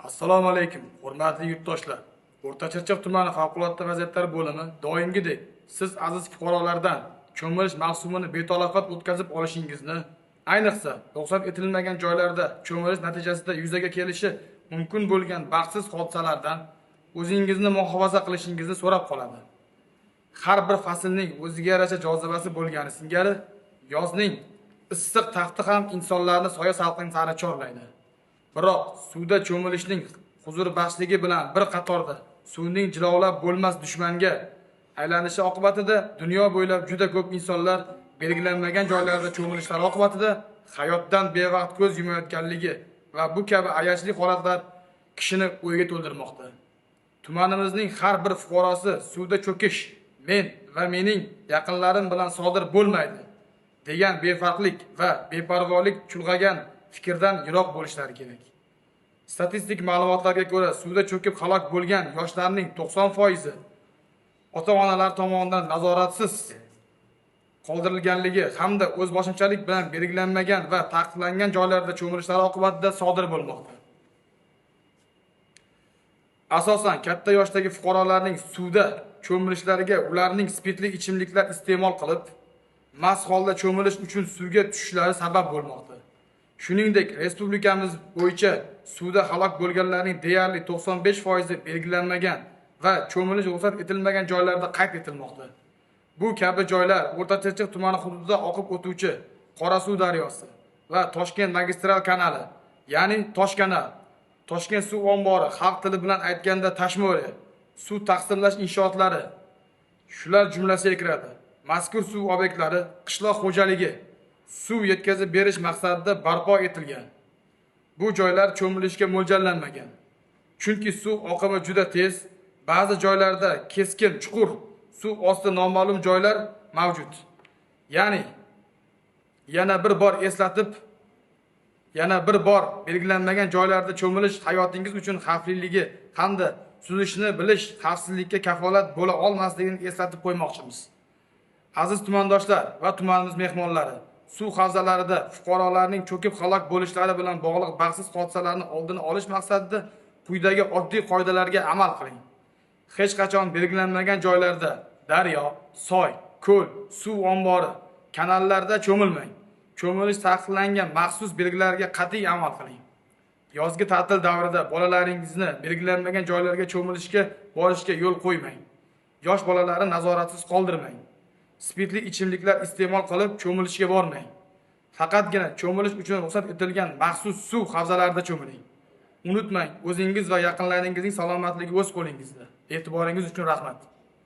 Assalomu alaykum, hurmatli yurtdoshlar. O'rta Chirchiq tumani favqulodda vaziyatlar bo'limi doimgidek siz aziz fuqarolardan cho'milish mavsumini betalofat o'tkazib olishingizni, ayniqsa ruxsat etilmagan joylarda cho'milish natijasida yuzaga kelishi mumkin bo'lgan baxtsiz hodisalardan o'zingizni muhofaza qilishingizni so'rab qoladi. Har bir faslning o'ziga yarasha jozibasi bo'lgani singari, yozning issiq tafti ham insonlarni soya salqin sari chorlaydi. Biroq suvda cho'milishning huzur baxshligi bilan bir qatorda suvning jilovlab bo'lmas dushmanga aylanishi oqibatida dunyo bo'ylab juda ko'p insonlar belgilanmagan joylarda cho'milishlar oqibatida hayotdan bevaqt ko'z yumayotganligi va bu kabi ayanchli holatlar kishini o'yga to'ldirmoqda. Tumanimizning har bir fuqarosi suvda cho'kish men va mening yaqinlarim bilan sodir bo'lmaydi degan befarqlik va beparvolik chulg'agan fikrdan yiroq bo'lishlari kerak. Statistik ma'lumotlarga ko'ra, suvda cho'kib halok bo'lgan yoshlarning 90% ota-onalar tomonidan nazoratsiz qoldirilganligi hamda o'zboshimchalik bilan belgilanmagan va taqiqlangan joylarda cho'milishlar oqibatida sodir bo'lmoqda. Asosan katta yoshdagi fuqarolarning suvda cho'milishlariga ularning spirtli ichimliklar iste'mol qilib, mast holda cho'milish uchun suvga tushishlari sabab bo'lmoqda. Shuningdek, respublikamiz bo'yicha suvda halok bo'lganlarning deyarli 95% belgilanmagan va cho'milish ruxsat etilmagan joylarda qayd etilmoqda. Bu kabi joylar O'rta Chirchiq tumani hududida oqib o'tuvchi Qorasuv daryosi va Toshkent magistral kanali, ya'ni Toshkanal, Toshkent suv ombori, xalq tili bilan aytganda Tashmo'ri, suv taqsimlash inshootlari shular jumlasiga kiradi. Mazkur suv obyektlari qishloq xo'jaligi suv yetkazib berish maqsadida barpo etilgan. Bu joylar cho'milishga mo'ljallanmagan. Chunki suv oqimi juda tez, ba'zi joylarda keskin, chuqur suv osti noma'lum joylar mavjud. Ya'ni yana bir bor belgilanmagan joylarda cho'milish hayotingiz uchun xavfliligi hamda suzishni bilish xavfsizlikka kafolat bo'la olmasligini eslatib qo'ymoqchimiz. Aziz tumandoshlar va tumanimiz mehmonlari, suv havzalarida fuqarolarning cho'kib halok bo'lishlari bilan bog'liq baxtsiz hodisalarni oldini olish maqsadida quyidagi oddiy qoidalarga amal qiling. Hech qachon belgilanmagan joylarda daryo, soy, ko'l, suv ombori, kanallarda cho'milmang. Cho'milish taqiqlangan maxsus belgilarga qat'iy amal qiling. Yozgi ta'til davrida bolalaringizni belgilanmagan joylarga cho'milishga borishga yo'l qo'ymang. Yosh bolalarni nazoratsiz qoldirmang. Spirtli ichimliklar iste'mol qilib cho'milishga bormang. Faqatgina cho'milish uchun ruxsat etilgan maxsus suv havzalarida cho'miling. Unutmang, o'zingiz va yaqinlaringizning salomatligi o'z qo'lingizda. E'tiboringiz uchun rahmat.